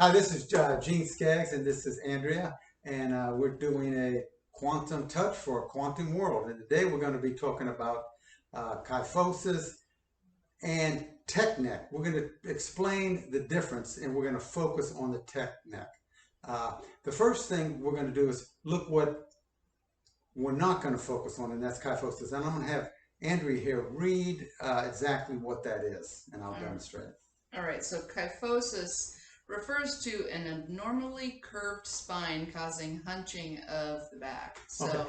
Hi, this is Gene Skaggs, and this is Andrea, and we're doing a quantum touch for a quantum world. And today we're going to be talking about kyphosis and tech neck. We're going to explain the difference, and we're going to focus on the tech neck. The first thing we're going to do is look what we're not going to focus on, and that's kyphosis. And I'm going to have Andrea here read exactly what that is, and I'll demonstrate it. All right, so kyphosis refers to an abnormally curved spine causing hunching of the back. So,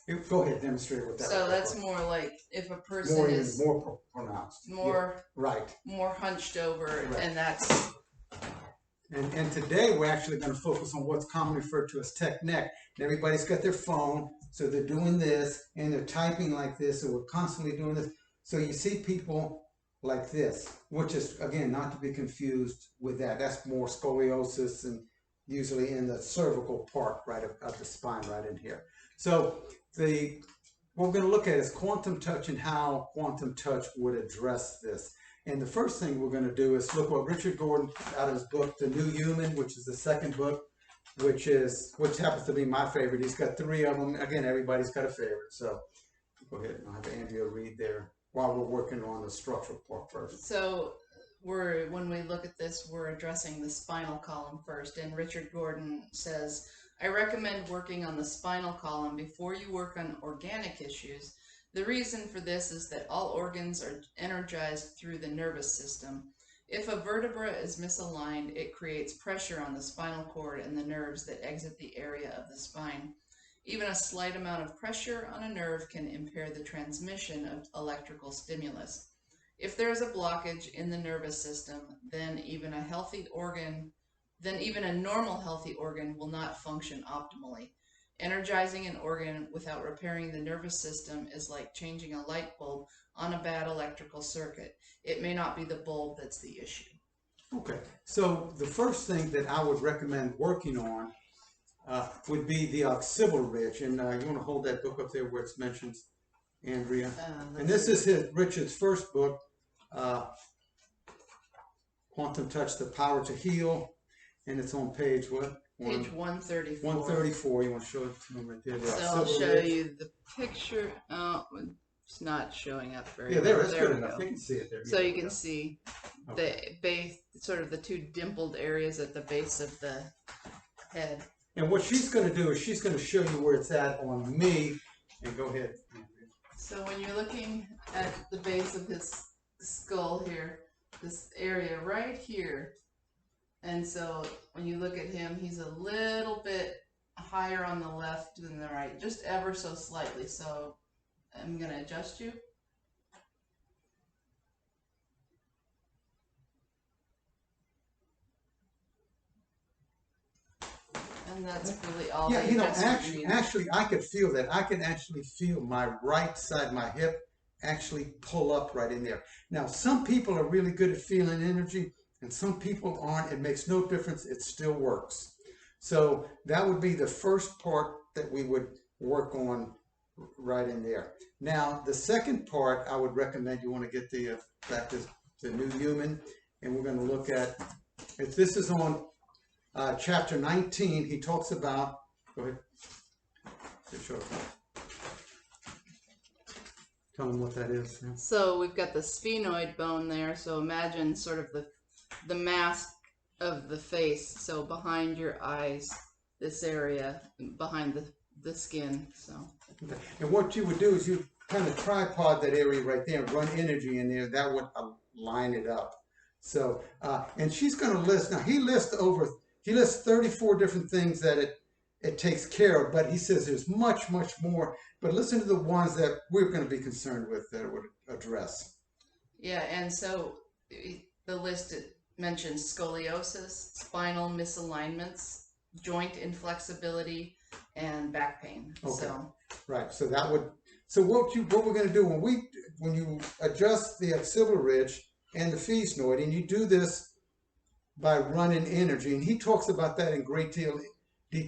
okay. Go ahead, demonstrate what that is. So that's more like if a person is more pronounced. More right. More hunched over, right. And that's and today we're actually going to focus on what's commonly referred to as tech neck. And everybody's got their phone, so they're doing this and they're typing like this, so we're constantly doing this. So you see people like this, which is, again, not to be confused with that. That's more scoliosis and usually in the cervical part right of the spine right in here. So what we're going to look at is quantum touch and how quantum touch would address this. And the first thing we're going to do is look what Richard Gordon, out of his book, The New Human, which is the second book, which happens to be my favorite. He's got 3 of them. Again, everybody's got a favorite. So go ahead and I'll have Andrea read there while we're working on the structural part first. So when we look at this, we're addressing the spinal column first. And Richard Gordon says, I recommend working on the spinal column before you work on organic issues. The reason for this is that all organs are energized through the nervous system. If a vertebra is misaligned, it creates pressure on the spinal cord and the nerves that exit the area of the spine. Even a slight amount of pressure on a nerve can impair the transmission of electrical stimulus. If there is a blockage in the nervous system, then even a normal healthy organ will not function optimally. Energizing an organ without repairing the nervous system is like changing a light bulb on a bad electrical circuit. It may not be the bulb that's the issue. Okay, so the first thing that I would recommend working on would be the occipital ridge. And you want to hold that book up there where it's mentioned, Andrea? And this is Richard's first book, Quantum Touch, The Power to Heal. And it's on page what? Page 134. 134. You want to show it to them right there? So I'll show you the picture. Oh, it's not showing up very well. Yeah, there is good enough. You can see it there. So you can see the base, sort of the 2 dimpled areas at the base of the head. And what she's going to do is she's going to show you where it's at on me. And go ahead. So when you're looking at the base of his skull here, this area right here, and so when you look at him, he's a little bit higher on the left than the right, just ever so slightly. So I'm going to adjust you. And that's really all. Yeah, you know, actually, I could feel that. I can actually feel my right side, my hip, actually pull up right in there. Now, some people are really good at feeling energy, and some people aren't. It makes no difference. It still works. So that would be the first part that we would work on right in there. Now, the second part, I would recommend you want to get back to the New Human, and we're going to look at, this is on chapter 19. He talks about, go ahead. Sure. Tell them what that is. Yeah. So we've got the sphenoid bone there. So imagine sort of the mask of the face. So behind your eyes, this area behind the skin. So. Okay. And what you would do is you kind of tripod that area right there and run energy in there. That would line it up. So, and she's going to list. Now he lists 34 different things that it takes care of, but he says there's much, much more. But listen to the ones that we're going to be concerned with that it would address. Yeah, and so the list mentions scoliosis, spinal misalignments, joint inflexibility, and back pain. Okay. So. Right. So that would. So what we're going to do when you adjust the occipital ridge and the sphenoid, and you do this by running energy, and he talks about that in great detail. The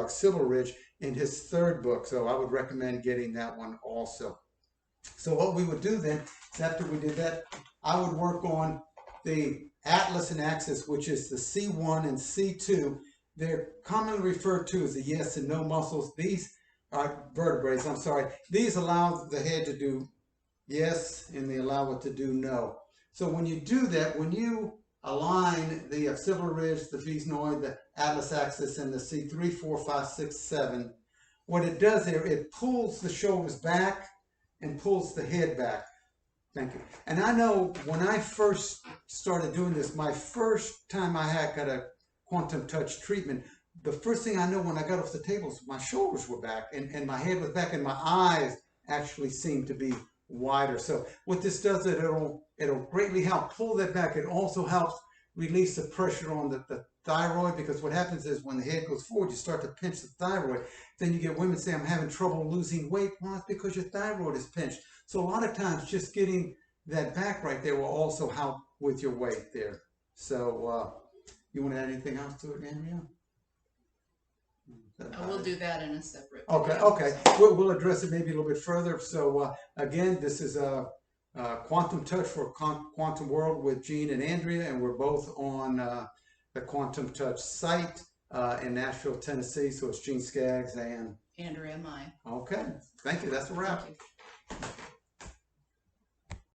occipital ridge in his third book. So I would recommend getting that one also. So what we would do then is after we did that, I would work on the atlas and axis, which is the C1 and C2. They're commonly referred to as the yes and no muscles. These are vertebrae, I'm sorry. These allow the head to do yes, and they allow it to do no. So when you do that, when you align the occipital ridge, the physnoid, the atlas axis, and the C3, 4, 5, 6, 7, what it does there, it pulls the shoulders back and pulls the head back. Thank you. And I know when I first started doing this, my first time I had got a quantum touch treatment, the first thing I know when I got off the tables, my shoulders were back and my head was back and my eyes actually seemed to be wider. So what this does, it'll greatly help pull that back. It also helps release the pressure on the thyroid, because what happens is when the head goes forward, you start to pinch the thyroid. Then you get women say, I'm having trouble losing weight. Well, it's because your thyroid is pinched. So a lot of times just getting that back right there will also help with your weight there. So you want to add anything else to it, Andrea? We'll do that in a separate video. Okay. We'll address it maybe a little bit further. So again, this is a Quantum Touch for Quantum World with Gene and Andrea, and we're both on the Quantum Touch site in Nashville, Tennessee. So it's Gene Skaggs and Andrea Mai. Okay. Thank you. That's a wrap. Thank you.